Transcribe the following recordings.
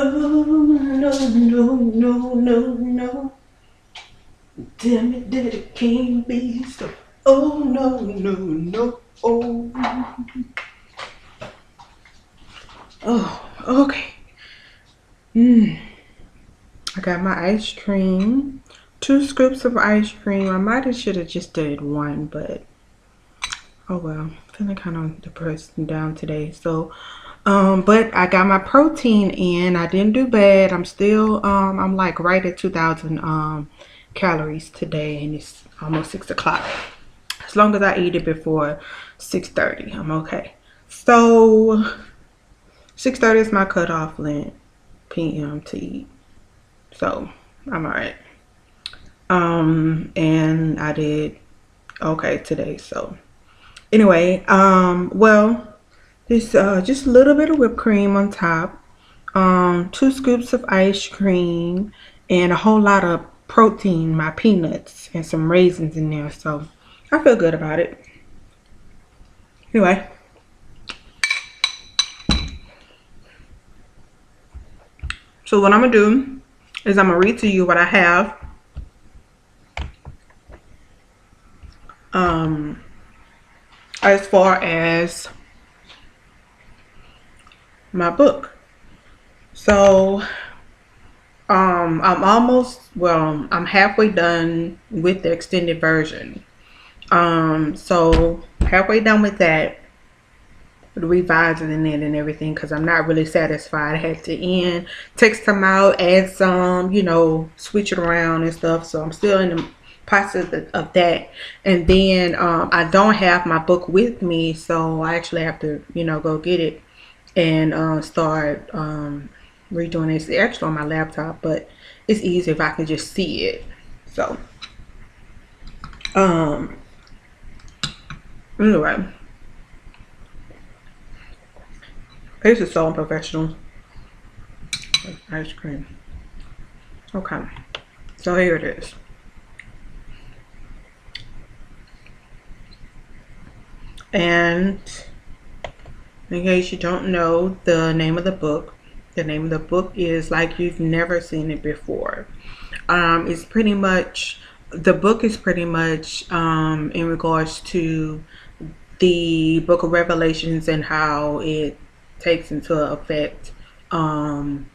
no, no, no, no, no. Damn it, that it can't be so. Oh, no, no, no. Oh, okay. I got my ice cream. 2 scoops of ice cream. I might have should have just did one, but oh well. Feeling kind of depressed and down today. So, but I got my protein in. I didn't do bad. I'm still I'm like right at 2,000 calories today, and it's almost 6 o'clock. As long as I eat it before 6:30, I'm okay. So 6:30 is my cutoff length p.m. to eat. So I'm alright. And I did okay today. So anyway, well, this just a little bit of whipped cream on top, 2 scoops of ice cream, and a whole lot of protein, my peanuts, and some raisins in there. So I feel good about it. Anyway, so what I'm gonna do is I'm gonna read to you what I have. As far as my book. So I'm halfway done with the extended version. So halfway done with that, revising it and everything, because I'm not really satisfied. I had to text them out, add some, switch it around and stuff. So I'm still in the process of that. And then I don't have my book with me, so I actually have to, go get it and start redoing it. It's actually on my laptop, but it's easy if I can just see it. So anyway, this is so unprofessional. Ice cream. Okay, so here it is. And in case you don't know the name of the book is Like You've Never Seen It Before. It's pretty much, the book is pretty much in regards to the book of Revelations and how it takes into effect, in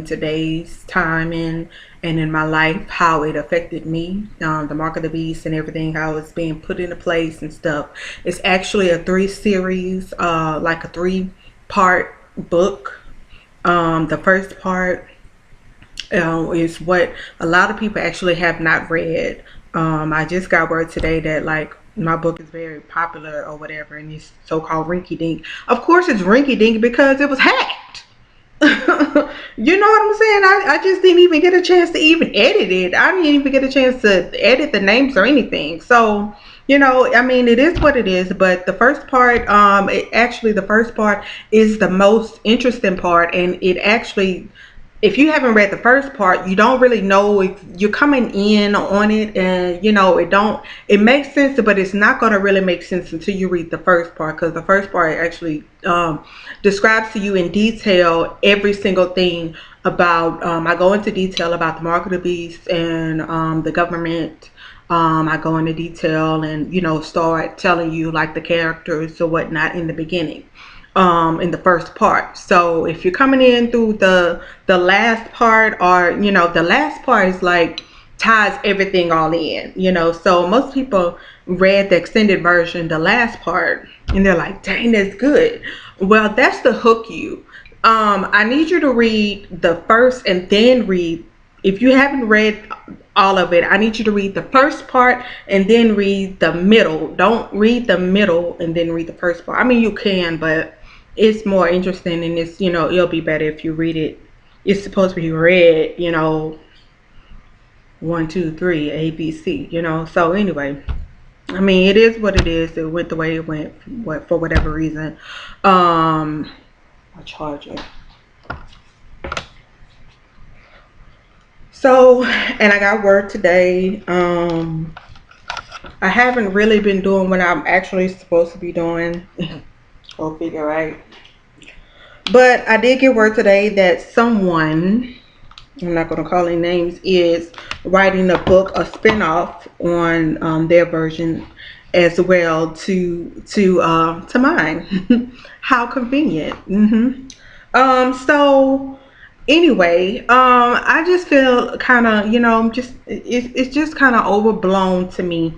today's time and in my life, how it affected me, the mark of the beast and everything, how it's being put into place and stuff. It's actually a 3 series, like a 3-part book. The first part is what a lot of people actually have not read. I just got word today that like my book is very popular or whatever, and it's so-called rinky dink. Of course it's rinky dink because it was hacked. You know what I'm saying? I just didn't even get a chance to even edit it. I didn't even get a chance to edit the names or anything. So, I mean, it is what it is. But the first part, the first part is the most interesting part, and it actually, if you haven't read the first part, you don't really know if you're coming in on it, and it makes sense, but it's not going to really make sense until you read the first part, because the first part actually describes to you in detail every single thing about, I go into detail about the mark of the beast and the government. I go into detail and start telling you like the characters or whatnot in the beginning, in the first part. So if you're coming in through the last part, or the last part is like ties everything all in, so most people read the extended version, the last part, and they're like, dang, that's good. Well, that's to hook you. I need you to read the first and then read, if you haven't read all of it, I need you to read the first part and then read the middle. Don't read the middle and then read the first part. I mean, you can, but it's more interesting, and it's, it'll be better if you read it. It's supposed to be read, 1, 2, 3, A, B, C, So anyway, I mean, it is what it is. It went the way it went, for whatever reason. My charger. So, and I got work today. I haven't really been doing what I'm actually supposed to be doing. Go figure, right? But I did get word today that someone, I'm not going to call any names, is writing a book, a spinoff on their version as well to mine. How convenient. So anyway, I just feel kind of, just it's just kind of overblown to me,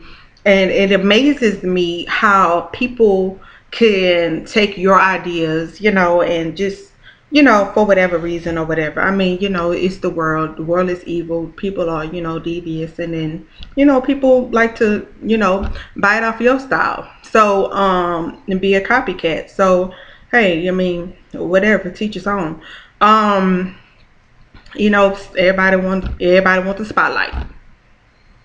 and it amazes me how people can take your ideas, and just, for whatever reason or whatever. I mean, it's the world. The world is evil. People are, devious, and then, people like to, bite off your style. So, and be a copycat. So, hey, I mean, whatever, teach its own. Um, everybody want the spotlight.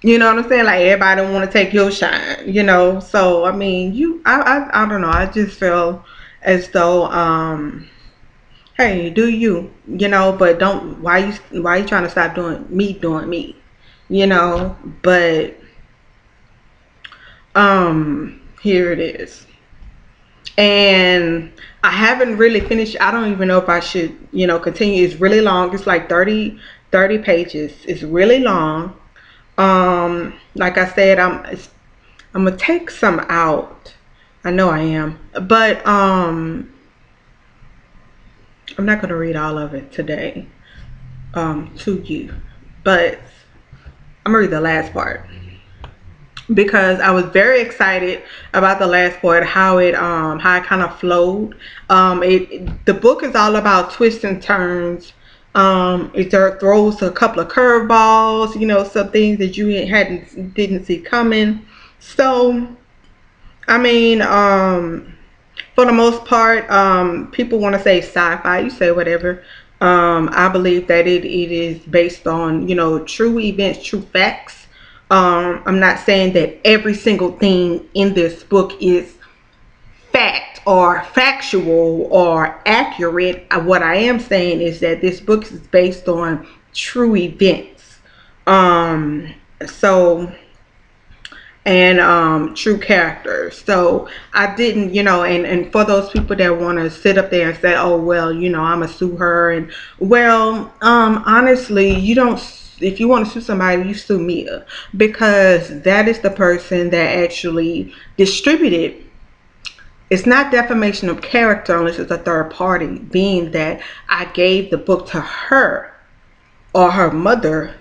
You know what I'm saying? Like, everybody want to take your shine. So I mean, I don't know. I just feel as though, hey, do you, but don't. Why you trying to stop doing me? But here it is. And I haven't really finished. I don't even know if I should, continue. It's really long. It's like 30 pages. It's really long. Like I said, I'm gonna take some out. I know I am, but I'm not gonna read all of it today to you, but I'm gonna read the last part because I was very excited about the last part, how it kind of flowed. The book is all about twists and turns. It throws a couple of curveballs, some things that you didn't see coming. So I mean, for the most part, people want to say sci-fi. You say whatever. I believe that it is based on, true events, true facts. I'm not saying that every single thing in this book is fact or factual or accurate. What I am saying is that this book is based on true events. So and true characters. So I didn't, and for those people that want to sit up there and say, oh well, I'm gonna sue her, and well, honestly, you don't. If you want to sue somebody, you sue Mia, because that is the person that actually distributed. It's not defamation of character unless it's a third party, being that I gave the book to her, or her mother,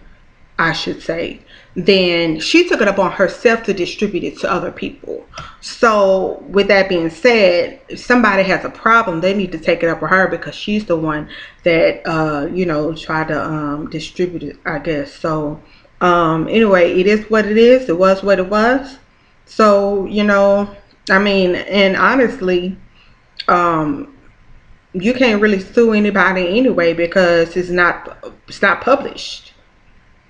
I should say. Then she took it upon herself to distribute it to other people. So with that being said, if somebody has a problem, they need to take it up with her, because she's the one that tried to distribute it, I guess. So anyway, it is what it is. It was what it was. So I mean, and honestly, um you can't really sue anybody anyway, because it's not published.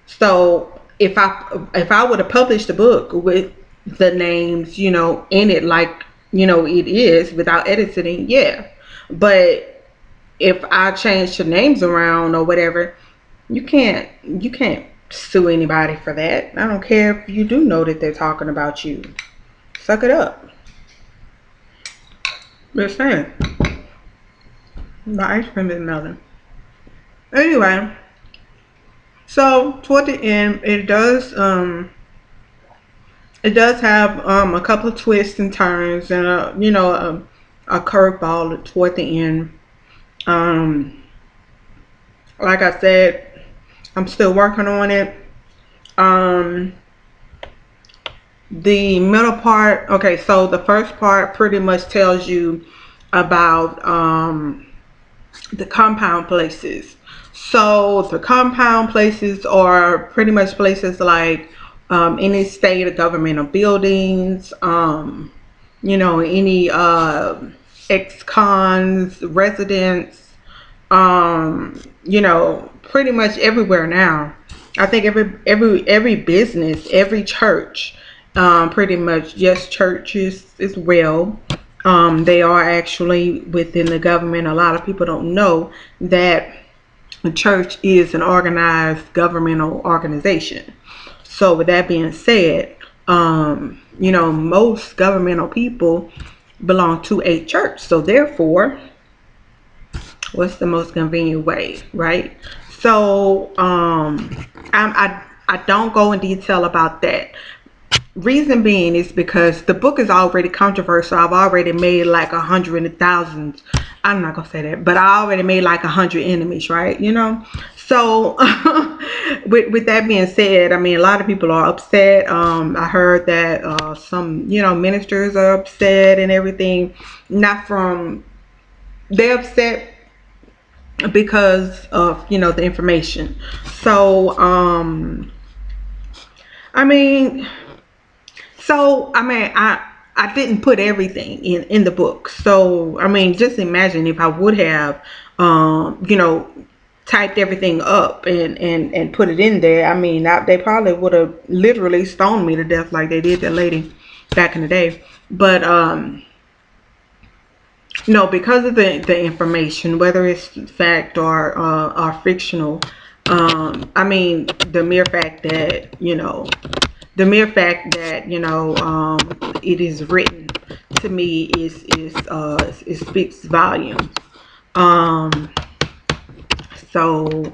So if I would have published a book with the names, in it, like, it is, without editing, yeah. But if I change the names around or whatever, you can't sue anybody for that. I don't care if you do know that they're talking about you. Suck it up. Just saying. The ice cream is melting. Anyway, so toward the end, it does have a couple of twists and turns, and a curveball toward the end. Um, like I said, I'm still working on it. Um, the middle part, okay, so the first part pretty much tells you about the compound places. So the compound places are pretty much places like any state or governmental buildings, any ex-cons, residents, pretty much everywhere now. I think every business, every church, pretty much, yes, churches as well. They are actually within the government. A lot of people don't know that the church is an organized governmental organization. So with that being said, most governmental people belong to a church. So therefore, What's the most convenient way, right? So I don't go in detail about that. Reason being is because the book is already controversial. I've already made like 100,000. I'm not gonna say that, but I already made like 100 enemies, right? So with that being said, I mean a lot of people are upset. I heard that some ministers are upset and everything. Not from They're upset because of the information. So I mean I didn't put everything in the book. So I mean, just imagine if I would have, typed everything up and put it in there. I mean, they probably would have literally stoned me to death like they did that lady back in the day. But no, because of the information, whether it's fact or fictional. I mean, the mere fact that it is written to me is it speaks volumes. Um, so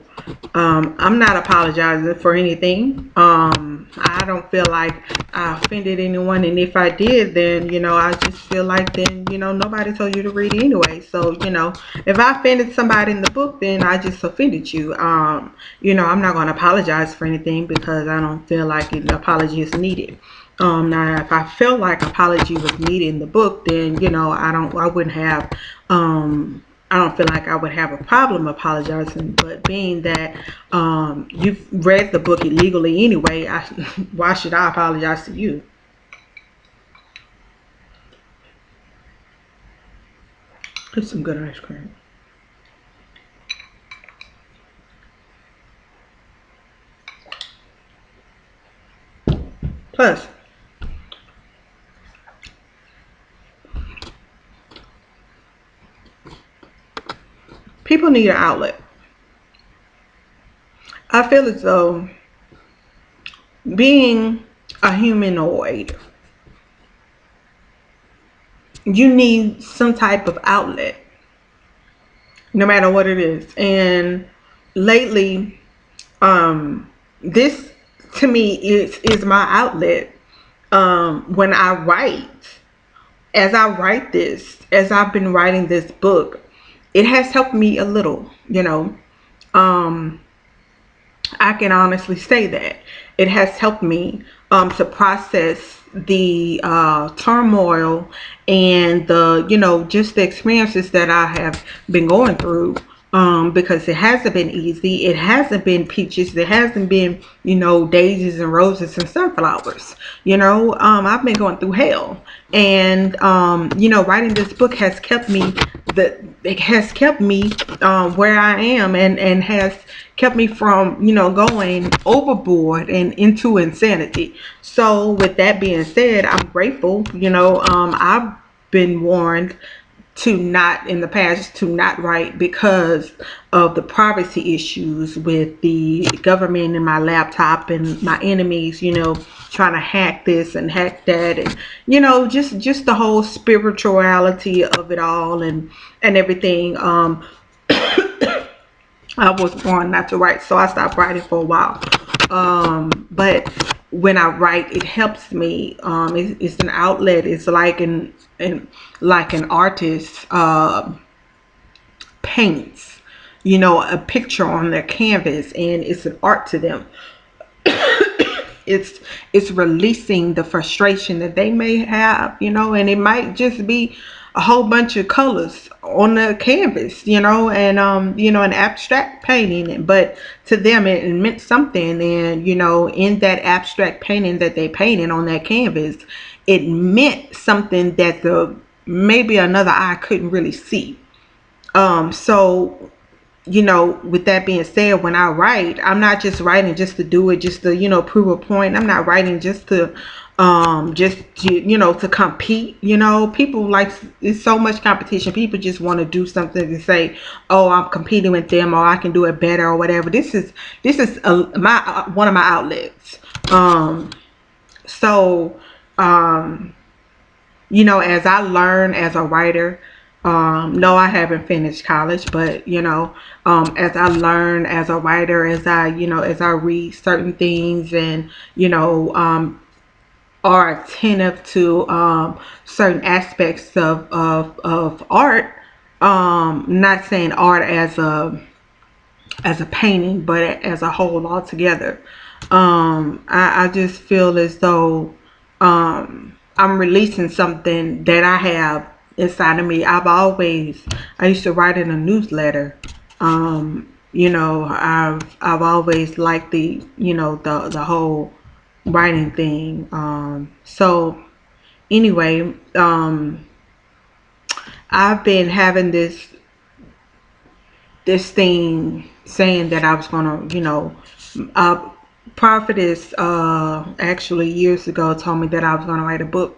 I'm not apologizing for anything. I don't feel like I offended anyone, and if I did, then I just feel like then nobody told you to read it anyway. So if I offended somebody in the book, then I just offended you. I'm not going to apologize for anything because I don't feel like an apology is needed. Now, if I felt like apology was needed in the book, then I wouldn't have. I don't feel like I would have a problem apologizing, but being that you've read the book illegally anyway, why should I apologize to you? It's some good ice cream. Plus, people need an outlet. I feel as though being a humanoid, you need some type of outlet, no matter what it is. And lately, this to me is my outlet. When I write, as I've been writing this book, it has helped me a little. Um, I can honestly say that it has helped me to process the turmoil and the just the experiences that I have been going through. Because it hasn't been easy. It hasn't been peaches. It hasn't been daisies and roses and sunflowers. I've been going through hell, and writing this book has kept me where I am, and has kept me from going overboard and into insanity. So with that being said, I'm grateful. I've been warned to not in the past to not write because of the privacy issues with the government and my laptop and my enemies trying to hack this and hack that, and just the whole spirituality of it all and everything. I was born not to write, so I stopped writing for a while. But when I write, it helps me. It's an outlet. It's like an artist paints, a picture on their canvas, and it's an art to them. It's releasing the frustration that they may have, and it might just be a whole bunch of colors on the canvas, and an abstract painting, but to them it meant something. And in that abstract painting that they painted on that canvas, it meant something that the maybe another eye couldn't really see. So with that being said, when I write, I'm not just writing just to do it, just to, prove a point. I'm not writing just to, to compete. People like, it's so much competition. People just want to do something to say, oh, I'm competing with them, or I can do it better, or whatever. This is one of my outlets. So, as I learn as a writer, No, I haven't finished college, but as I learn as a writer, as I read certain things and, are attentive to certain aspects of art. Not saying art as a painting, but as a whole altogether. I just feel as though I'm releasing something that I have inside of me. I used to write in a newsletter. I've always liked the whole writing thing. So anyway, I've been having this thing saying that I was gonna, uh, prophetess actually years ago told me that I was gonna write a book,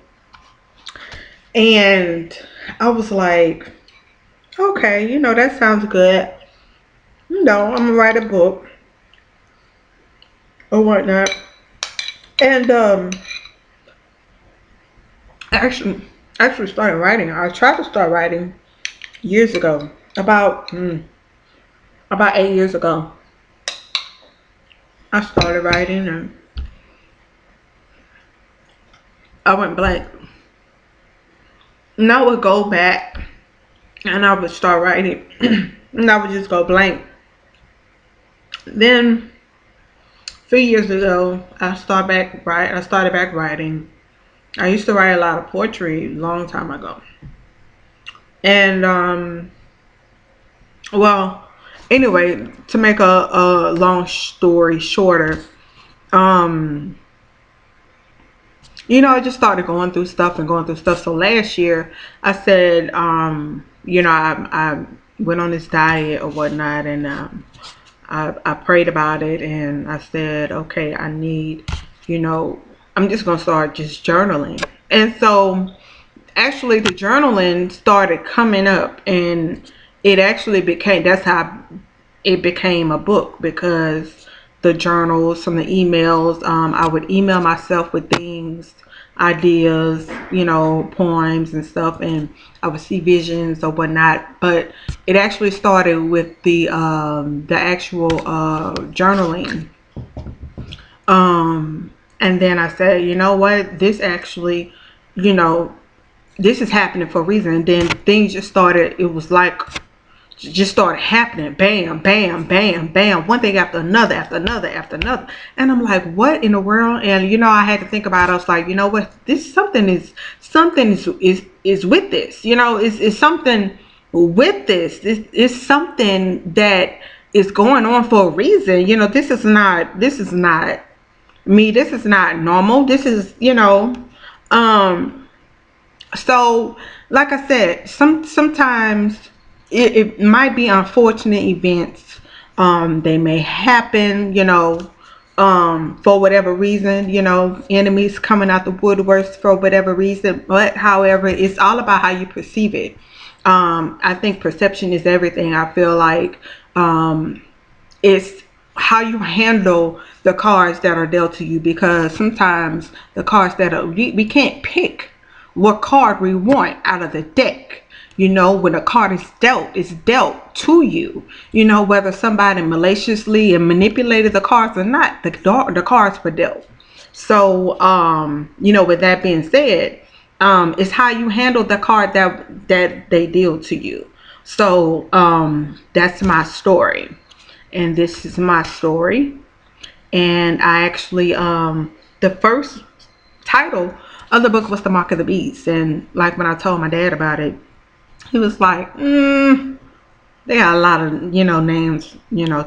and I was like, okay, that sounds good. I'm gonna write a book or whatnot, and actually actually started writing. I tried to start writing years ago, about 8 years ago. I started writing and I went blank. And I would go back and I would start writing and I would just go blank. Then 3 years ago, I started back writing. I used to write a lot of poetry a long time ago. And well, anyway, to make a long story shorter, um I just started going through stuff and going through stuff. So last year, I said, I went on this diet or whatnot, and I prayed about it, and I said, okay, you know, I'm just gonna start just journaling. And so, actually, the journaling started coming up, and it actually became that's how it became a book, because the journals, from the emails, I would email myself with things, ideas, poems and stuff, and I would see visions or whatnot. But it actually started with the actual journaling. And then I said, you know what, this actually, you know, this is happening for a reason. And then things just started. It was like just started happening, bam, bam, bam, bam, one thing after another, after another, after another. And I'm like, what in the world? And I had to think about it. I was like, you know what, this something is with this. It's something with this. It's something that is going on for a reason. This is not me. This is not normal. This is, um so, like I said, sometimes it might be unfortunate events. They may happen, for whatever reason, enemies coming out the woodworks for whatever reason. But however, it's all about how you perceive it. I think perception is everything. I feel like it's how you handle the cards that are dealt to you, because sometimes the cards we can't pick what card we want out of the deck. When a card is dealt, it's dealt to you. Whether somebody maliciously and manipulated the cards or not, the cards were dealt. So, with that being said, it's how you handle the card that they deal to you. So, that's my story, and this is my story. And I actually, the first title of the book was The Mark of the Beast. And like when I told my dad about it, he was like, they got a lot of, names,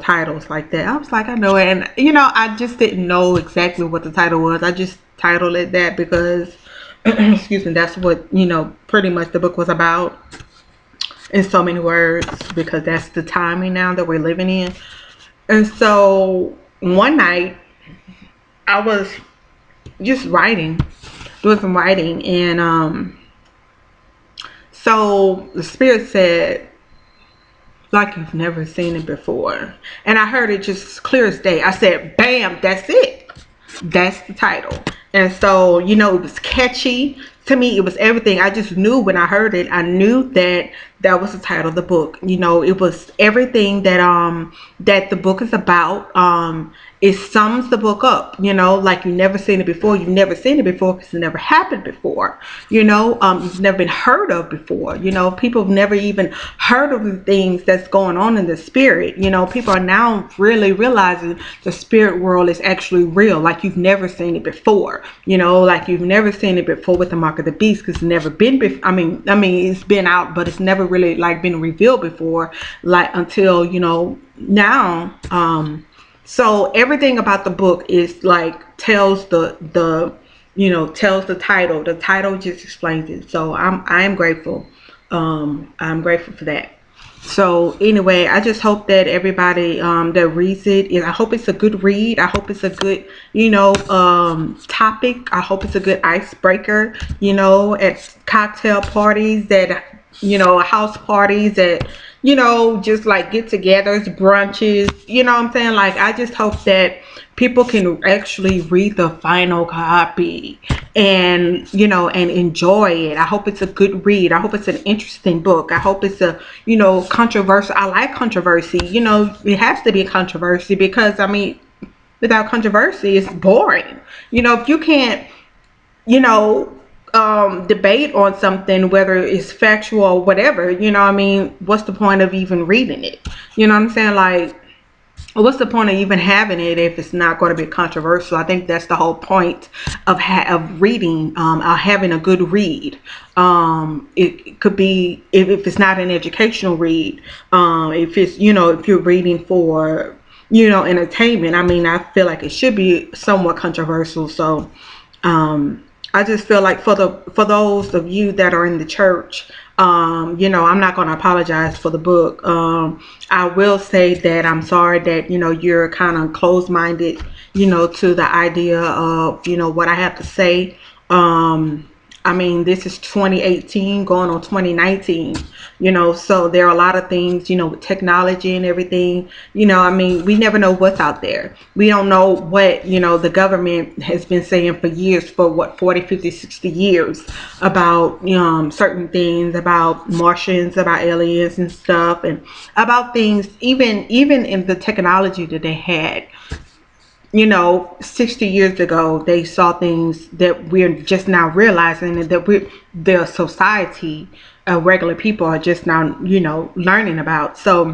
titles like that. I was like, I know it. And, I just didn't know exactly what the title was. I just titled it that because, excuse me, that's what, pretty much the book was about, in so many words, because that's the timing now that we're living in. And so one night I was just doing some writing, and so the spirit said, like you've never seen it before. And I heard it just clear as day. I said, bam, that's it. That's the title. And so, it was catchy to me, it was everything. I just knew when I heard it, I knew that that was the title of the book. You know, it was everything that the book is about. It sums the book up, you know, like you've never seen it before. You've never seen it before because it never happened before. You know, you've never been heard of before. You know, people have never even heard of the things that's going on in the spirit. You know, people are now really realizing the spirit world is actually real, like you've never seen it before. You know, like you've never seen it before with the mark of the beast, because it's never been before. I mean, it's been out, but it's never really like been revealed before, like until, you know, now. So everything about the book is like tells the you know, tells the title. The title just explains it. So I am grateful. I'm grateful for that. So anyway, I just hope that everybody that reads it, I hope it's a good read. I hope it's a good, you know, topic. I hope it's a good icebreaker, you know, at cocktail parties, that, you know, house parties, that, you know, just like get-togethers, brunches, you know what I'm saying? Like, I just hope that people can actually read the final copy and, you know, and enjoy it. I hope it's a good read. I hope it's an interesting book. I hope it's a, you know, controversial. I like controversy. You know, it has to be a controversy, because I mean, without controversy, it's boring. You know, if you can't, you know, debate on something, whether it's factual or whatever, you know what I mean, what's the point of even reading it? You know what I'm saying? Like, what's the point of even having it if it's not going to be controversial? I think that's the whole point of of reading, having a good read. It could be, if it's not an educational read, if it's, you know, if you're reading for, you know, entertainment. I mean, I feel like it should be somewhat controversial. So I just feel like for those of you that are in the church, you know, I'm not going to apologize for the book. I will say that I'm sorry that, you know, you're kind of closed-minded, you know, to the idea of, you know, what I have to say. I mean, this is 2018 going on 2019, you know, so there are a lot of things, you know, with technology and everything, you know, I mean, we never know what's out there. We don't know what, you know, the government has been saying for years, for what, 40, 50, 60 years, about certain things, about Martians, about aliens and stuff, and about things, even in the technology that they had, you know, 60 years ago. They saw things that we're just now realizing, and that the society, regular people, are just now, you know, learning about. So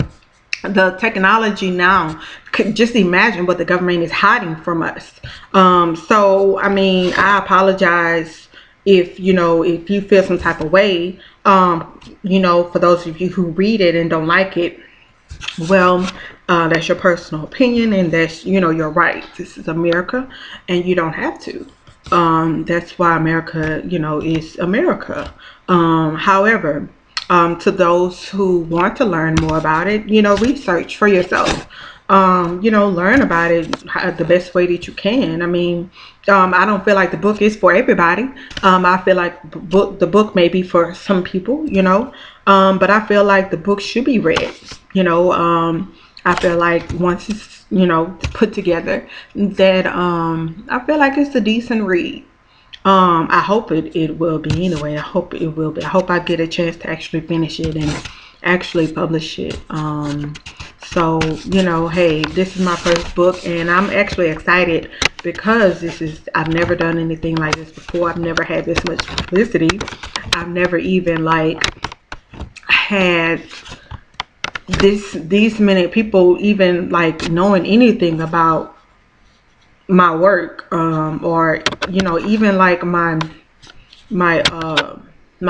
the technology now, could just imagine what the government is hiding from us. So I mean, I apologize if, you know, if you feel some type of way, you know, for those of you who read it and don't like it. Well, that's your personal opinion, and that's, you know, your right. This is America, and you don't have to. That's why America, you know, is America. However, to those who want to learn more about it, you know, research for yourself. You know, learn about it the best way that you can. I mean, I don't feel like the book is for everybody. I feel like the book may be for some people, you know, but I feel like the book should be read. You know, I feel like once it's, you know, put together, that I feel like it's a decent read. I hope it will be anyway. I hope it will be. I hope I get a chance to actually finish it and actually publish it. So, you know, hey, this is my first book, and I'm actually excited, because I've never done anything like this before. I've never had this much publicity. I've never even like had these many people even like knowing anything about my work, or, you know, even like my my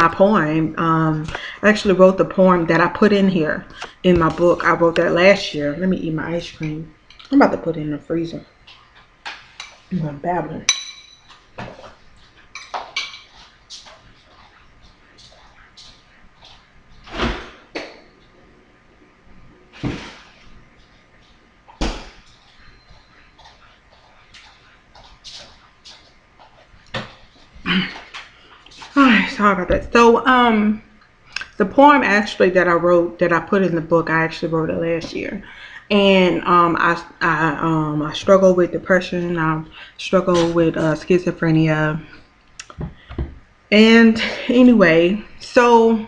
poem. I actually wrote the poem that I put in here in my book. I wrote that last year. Let me eat my ice cream. I'm about to put it in the freezer. I'm babbling. Sorry about that. So the poem actually that I wrote, that I put in the book, I actually wrote it last year. And I struggle with depression. I struggle with schizophrenia. And anyway, so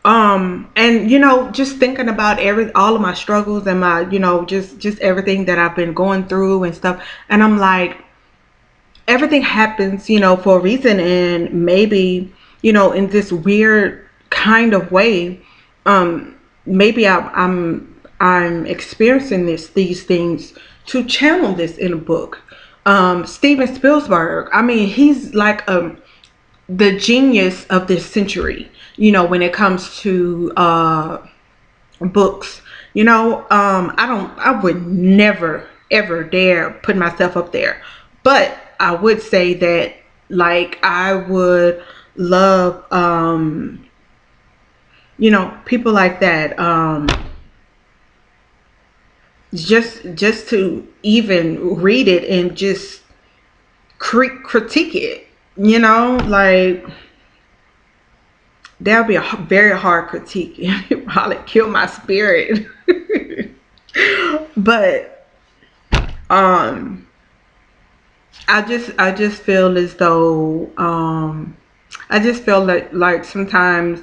and just thinking about all of my struggles and my, just everything that I've been going through and stuff, and I'm like, everything happens, for a reason, and maybe, in this weird kind of way, maybe I'm experiencing these things to channel this in a book. Steven Spielberg, I mean, he's like the genius of this century, when it comes to books. I would never ever dare put myself up there, but I would say that, like, I would love, people like that, just to even read it and just critique it, like, that would be a very hard critique. It probably kill my spirit. But um I just feel as though, I just feel like sometimes,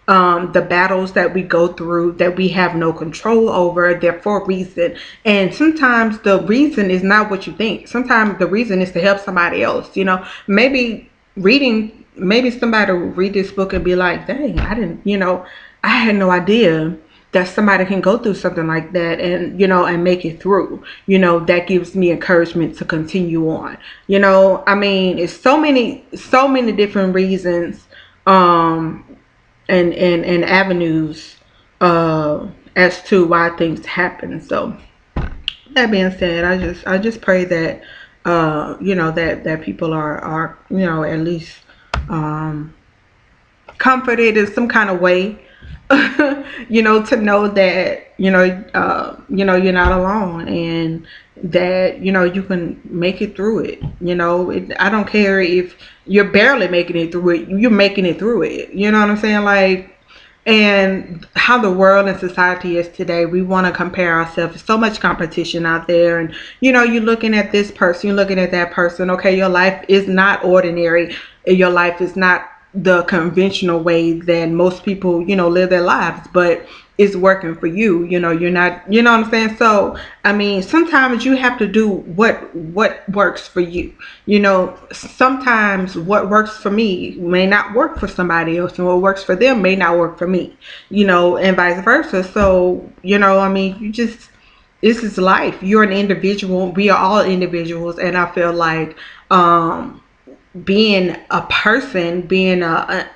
the battles that we go through, that we have no control over, they're for a reason. And sometimes the reason is not what you think. Sometimes the reason is to help somebody else. Maybe somebody will read this book and be like, dang, I had no idea that somebody can go through something like that, and make it through. That gives me encouragement to continue on. I mean, it's so many different reasons, um and avenues, as to why things happen. So that being said, I just pray that, that people are, at least, um comforted in some kind of way, to know that, you're not alone, and that, you can make it through it. I don't care if you're barely making it through it, you're making it through it. You know what I'm saying? Like, and how the world and society is today, we want to compare ourselves. There's so much competition out there, and you're looking at this person, you're looking at that person. Okay, your life is not ordinary. Your life is not the conventional way that most people, live their lives, but it's working for you. You're not, you know what I'm saying? So I mean, sometimes you have to do what works for you. Sometimes what works for me may not work for somebody else, and what works for them may not work for me, and vice versa. So, I mean, this is life. You're an individual. We are all individuals. And I feel like, being a person, being a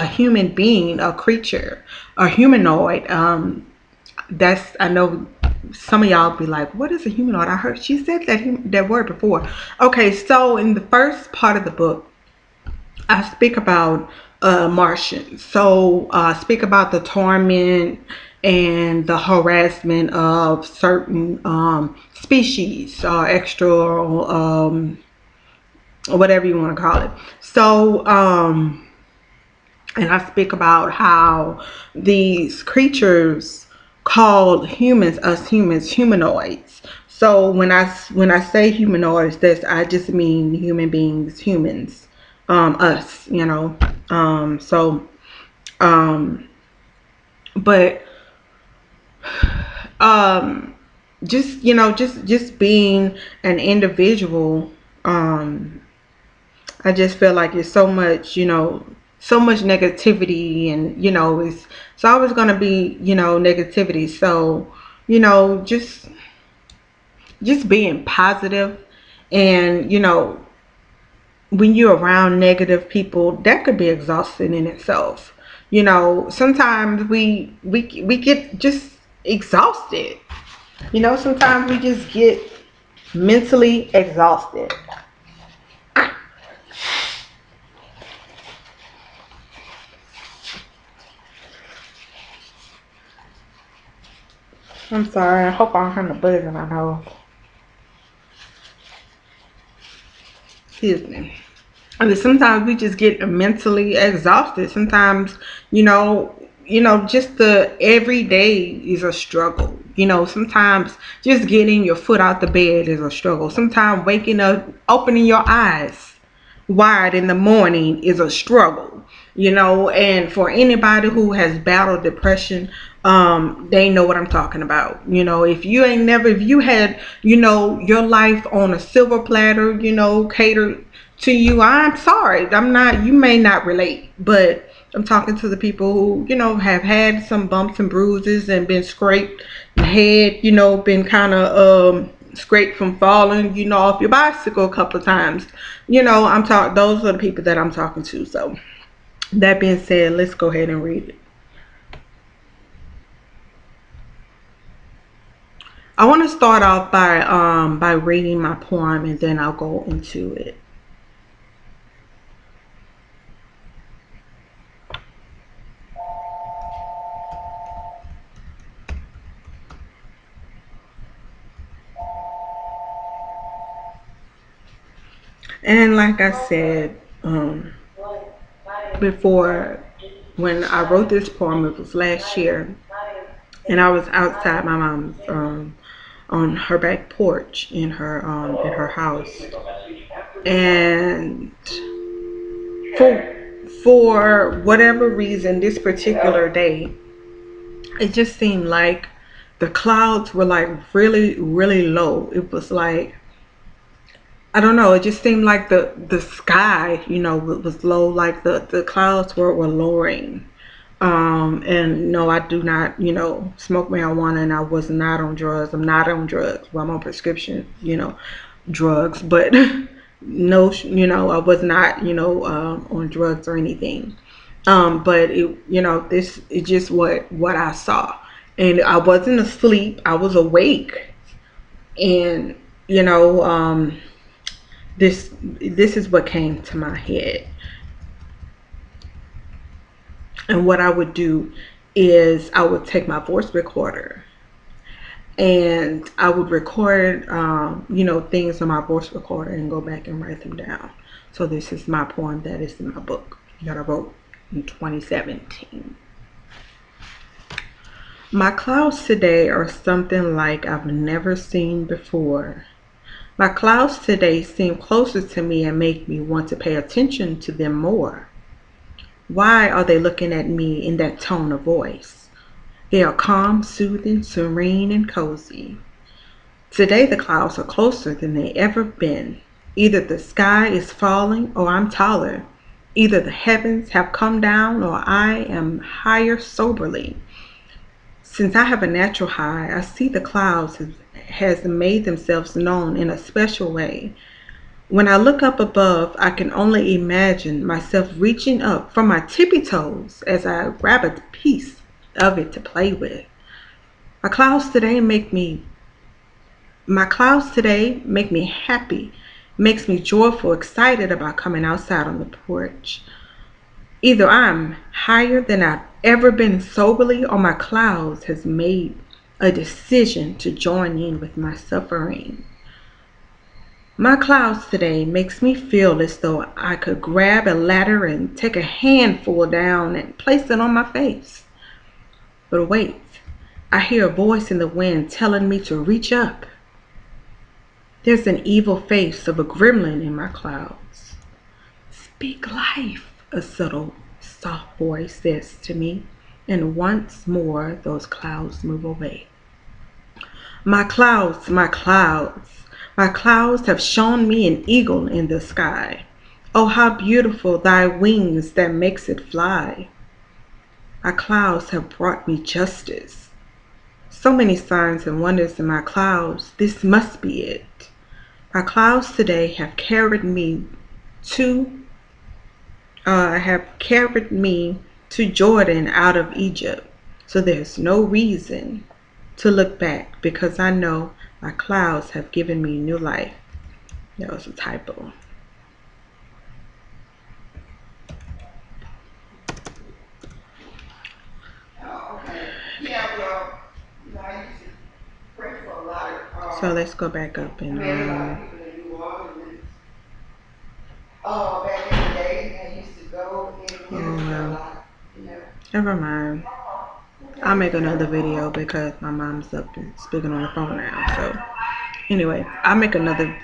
human being, a creature, a humanoid. I know some of y'all be like, what is a humanoid? I heard she said that word before. Okay, so in the first part of the book, I speak about Martians. So speak about the torment and the harassment of certain species, extra, or whatever you want to call it. So, and I speak about how these creatures called humans, us humans, humanoids. So when I say humanoids, I just mean human beings, humans, us, So, um, but um, just being an individual, I just feel like it's so much negativity, and it's always gonna be, negativity. So, just being positive, and when you're around negative people, that could be exhausting in itself. Sometimes we get just exhausted. Sometimes we just get mentally exhausted. I'm sorry. I hope I don't have the buzz in my nose. Excuse me. I mean, sometimes we just get mentally exhausted. Sometimes, just the everyday is a struggle. Sometimes just getting your foot out the bed is a struggle. Sometimes waking up, opening your eyes, wide in the morning is a struggle, you know. And for anybody who has battled depression, they know what I'm talking about. You know, if you had, you know, your life on a silver platter, you know, catered to you, I'm sorry, I'm not, you may not relate, but I'm talking to the people who, you know, have had some bumps and bruises and been scraped head, you know, been kind of scraped from falling, you know, off your bicycle a couple of times. You know, I'm talking, those are the people that I'm talking to. So that being said, let's go ahead and read it. I want to start off by reading my poem, and then I'll go into it. And like I said, before, when I wrote this poem, it was last year, and I was outside my mom's on her back porch in her house, and for whatever reason, this particular day, it just seemed like the clouds were like really really low. It was like, I don't know. It just seemed like the sky, you know, was low. Like the clouds were lowering. And no, I do not, you know, smoke marijuana, and I was not on drugs. I'm not on drugs. Well, I'm on prescription, you know, drugs, but no, you know, I was not, you know, on drugs or anything. But it, you know, this is just what I saw, and I wasn't asleep. I was awake, and you know, this is what came to my head. And what I would do is I would take my voice recorder and I would record, you know, things on my voice recorder and go back and write them down. So this is my poem that is in my book that I wrote in 2017. My clouds today are something like I've never seen before. My clouds today seem closer to me and make me want to pay attention to them more. Why are they looking at me in that tone of voice? They are calm, soothing, serene, and cozy. Today the clouds are closer than they ever been. Either the sky is falling or I'm taller. Either the heavens have come down or I am higher soberly. Since I have a natural high, I see the clouds has made themselves known in a special way. When I look up above, I can only imagine myself reaching up from my tippy toes as I grab a piece of it to play with. My clouds today make me my clouds today make me happy, makes me joyful, excited about coming outside on the porch. Either I'm higher than I've ever been soberly, or my clouds has made a decision to join in with my suffering. My clouds today makes me feel as though I could grab a ladder and take a handful down and place it on my face. But wait, I hear a voice in the wind telling me to reach up. There's an evil face of a gremlin in my clouds. Speak life, a subtle, soft voice says to me, and once more those clouds move away. My clouds, my clouds, my clouds have shown me an eagle in the sky. Oh, how beautiful thy wings that makes it fly. My clouds have brought me justice. So many signs and wonders in my clouds, this must be it. My clouds today to have carried me to Jordan out of Egypt. So there's no reason to look back because I know my clouds have given me new life. That was a typo. So let's go back up and oh, back in the day, I used to go in a lot. Never mind. I'll make another video because my mom's up and speaking on the phone now. So anyway, I'll make another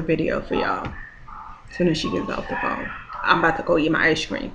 video for y'all. As soon as she gets off the phone. I'm about to go get my ice cream.